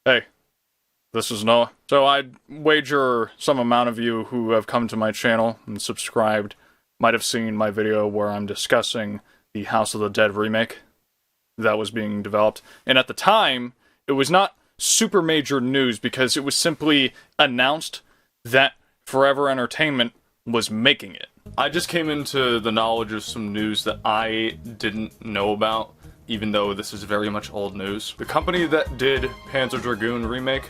Hey, this is Noah. So I'd wager some amount of you who have come to my channel and subscribed might have seen my video where I'm discussing the House of the Dead remake that was being developed. And at the time, it was not super major news because it was simply announced that Forever Entertainment was making it. I just came into the knowledge of some news that I didn't know about, even though this is very much old news. The company that did Panzer Dragoon remake,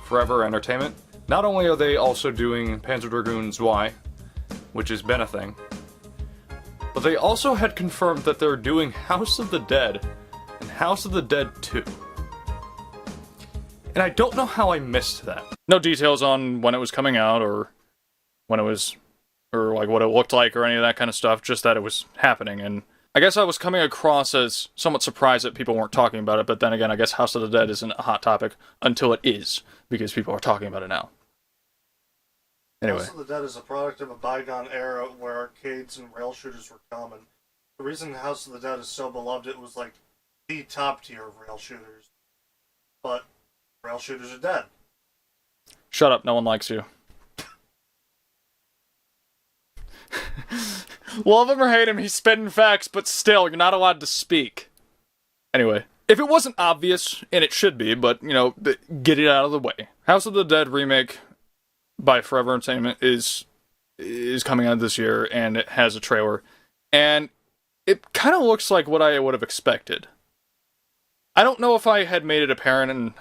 Forever Entertainment, not only are they also doing Panzer Dragoon Zwei, which has been a thing, but they also had confirmed that they're doing House of the Dead and House of the Dead 2. And I don't know how I missed that. No details on when it was coming out or when it was, or like what it looked like or any of that kind of stuff, just that it was happening. And I guess I was coming across as somewhat surprised that people weren't talking about it, but then again, I guess House of the Dead isn't a hot topic until it is, because people are talking about it now. Anyway. House of the Dead is a product of a bygone era where arcades and rail shooters were common. The reason House of the Dead is so beloved, it was like the top tier of rail shooters. But rail shooters are dead. Shut up, no one likes you. Love him or hate him, he's spitting facts, but still, you're not allowed to speak. Anyway, if it wasn't obvious, and it should be, but, you know, get it out of the way. House of the Dead remake by Forever Entertainment is coming out this year, and it has a trailer, and it kind of looks like what I would have expected. I don't know if I had made it apparent, and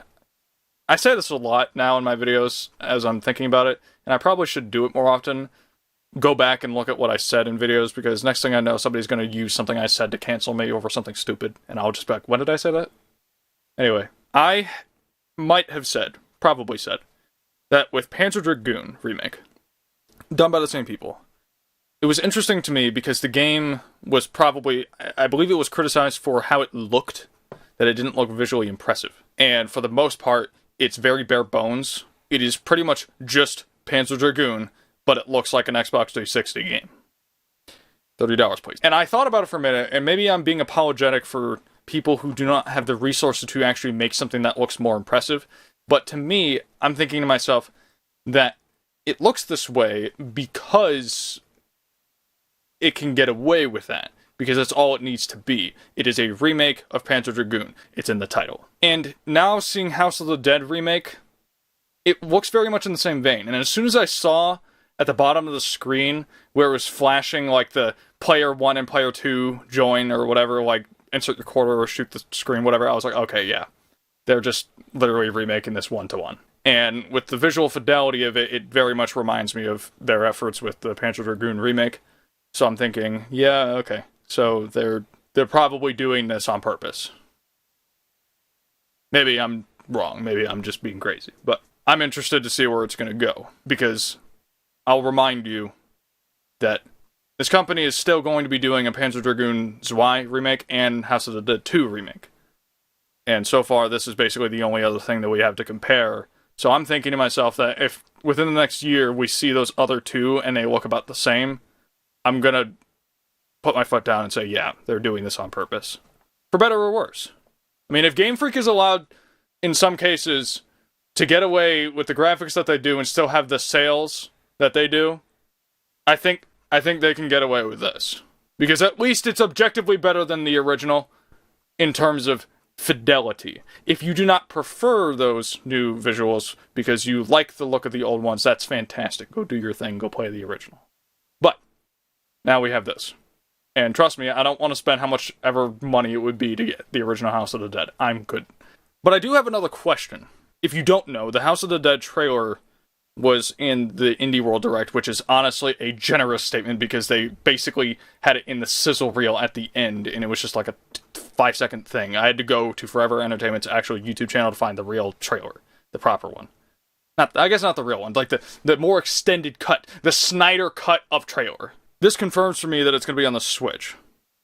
I say this a lot now in my videos as I'm thinking about it, and I probably should do it more often. Go back and look at what I said in videos, because next thing I know, somebody's going to use something I said to cancel me over something stupid, and I'll just be like, when did I say that? Anyway, I might have said, probably said, that with Panzer Dragoon remake, done by the same people, it was interesting to me because the game was probably, I believe it was criticized for how it looked, that it didn't look visually impressive. And for the most part, it's very bare bones. It is pretty much just Panzer Dragoon, but it looks like an Xbox 360 game. $30, please. And I thought about it for a minute, and maybe I'm being apologetic for people who do not have the resources to actually make something that looks more impressive. But to me, I'm thinking to myself that it looks this way because it can get away with that. Because that's all it needs to be. It is a remake of Panzer Dragoon. It's in the title. And now seeing House of the Dead remake, it looks very much in the same vein. And as soon as I saw at the bottom of the screen where it was flashing like the player 1 and player 2 join or whatever, like insert your quarter or shoot the screen, whatever, I was like, okay, yeah. They're just literally remaking this one-to-one. And with the visual fidelity of it, it very much reminds me of their efforts with the Panzer Dragoon remake. So I'm thinking, yeah, okay. So they're probably doing this on purpose. Maybe I'm wrong. Maybe I'm just being crazy. But I'm interested to see where it's going to go. Because I'll remind you that this company is still going to be doing a Panzer Dragoon Zwei remake and House of the Dead 2 remake. And so far, this is basically the only other thing that we have to compare. So I'm thinking to myself that if within the next year we see those other two and they look about the same, I'm going to put my foot down and say, yeah, they're doing this on purpose. For better or worse. I mean, if Game Freak is allowed, in some cases, to get away with the graphics that they do and still have the sales that they do, I think they can get away with this. Because at least it's objectively better than the original in terms of fidelity. If you do not prefer those new visuals because you like the look of the old ones, that's fantastic. Go do your thing, go play the original. But now we have this. And trust me, I don't want to spend how much ever money it would be to get the original House of the Dead. I'm good. But I do have another question. If you don't know, the House of the Dead trailer was in the Indie World Direct, which is honestly a generous statement because they basically had it in the sizzle reel at the end, and it was just like a 5-second thing. I had to go to Forever Entertainment's actual YouTube channel to find the real trailer, the proper one. I guess not the real one, like the more extended cut, the Snyder cut of trailer. This confirms for me that it's going to be on the Switch,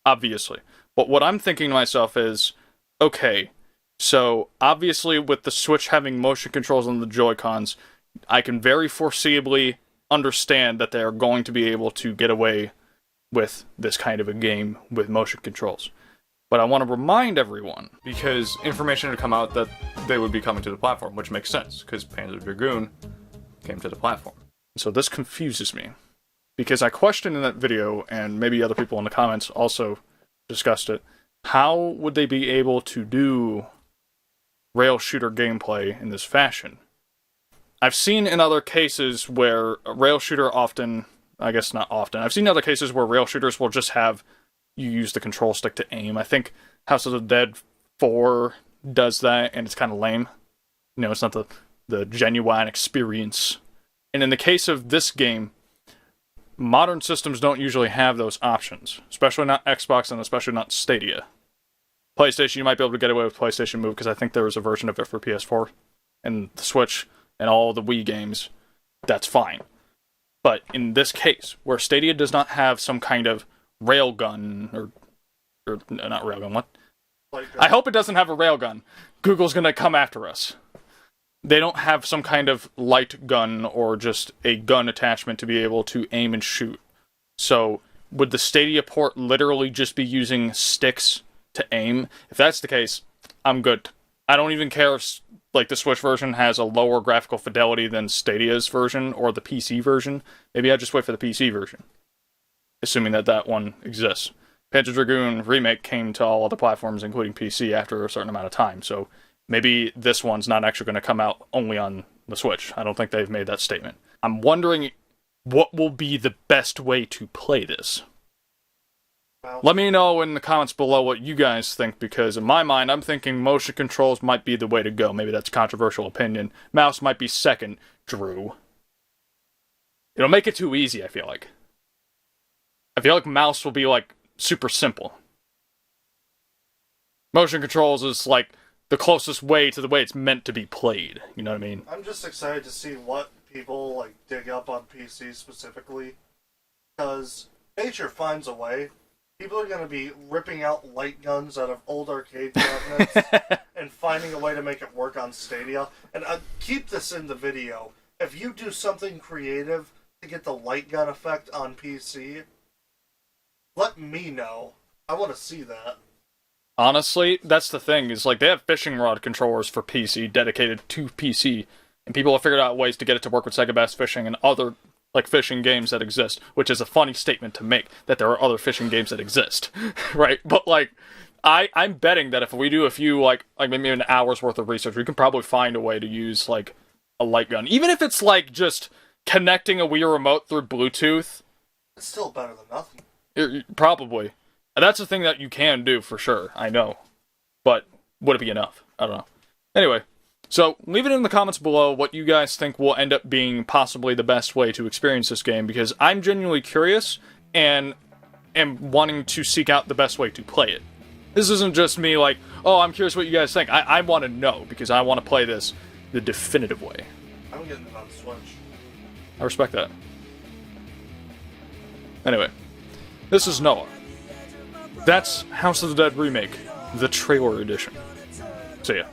obviously. But what I'm thinking to myself is, okay, so obviously with the Switch having motion controls on the Joy-Cons, I can very foreseeably understand that they are going to be able to get away with this kind of a game with motion controls. But I want to remind everyone, because information had come out that they would be coming to the platform, which makes sense, because Panzer Dragoon came to the platform. So this confuses me, because I questioned in that video, and maybe other people in the comments also discussed it, how would they be able to do rail shooter gameplay in this fashion? I've seen in other cases where a rail shooter often, I guess not often, I've seen other cases where rail shooters will just have you use the control stick to aim. I think House of the Dead 4 does that, and it's kind of lame. You know, it's not the genuine experience. And in the case of this game, modern systems don't usually have those options, especially not Xbox and especially not Stadia. PlayStation, you might be able to get away with PlayStation Move, because I think there was a version of it for PS4 and the Switch and all the Wii games. That's fine. But in this case, where Stadia does not have some kind of railgun, or not railgun, what? I hope it doesn't have a railgun. Google's gonna come after us. They don't have some kind of light gun or just a gun attachment to be able to aim and shoot. So, would the Stadia port literally just be using sticks to aim? If that's the case, I'm good. I don't even care if like the Switch version has a lower graphical fidelity than Stadia's version or the PC version. Maybe I just wait for the PC version, assuming that one exists. Panzer Dragoon Remake came to all other platforms, including PC, after a certain amount of time, so maybe this one's not actually going to come out only on the Switch. I don't think they've made that statement. I'm wondering what will be the best way to play this. Well, Let me know in the comments below what you guys think, because in my mind, I'm thinking motion controls might be the way to go. Maybe that's a controversial opinion. Mouse might be second, Drew. It'll make it too easy, I feel like. I feel like mouse will be, like, super simple. Motion controls is, like, the closest way to the way it's meant to be played. You know what I mean? I'm just excited to see what people, like, dig up on PC specifically. Because nature finds a way. People are going to be ripping out light guns out of old arcade cabinets and finding a way to make it work on Stadia. And keep this in the video. If you do something creative to get the light gun effect on PC, let me know. I want to see that. Honestly, that's the thing, is like they have fishing rod controllers for PC dedicated to PC, and people have figured out ways to get it to work with Sega Bass Fishing and other like fishing games that exist, which is a funny statement to make, that there are other fishing games that exist, right? But like, I'm betting that if we do a few like maybe an hour's worth of research, we can probably find a way to use like a light gun, even if it's like just connecting a Wii remote through Bluetooth. It's still better than nothing. Probably. That's the thing that you can do for sure, I know. But would it be enough? I don't know. Anyway, so leave it in the comments below what you guys think will end up being possibly the best way to experience this game, because I'm genuinely curious and am wanting to seek out the best way to play it. This isn't just me like, oh, I'm curious what you guys think. I want to know, because I want to play this the definitive way. I'm getting it on Switch. I respect that. Anyway, this is Noah. That's House of the Dead Remake, the trailer edition. See ya.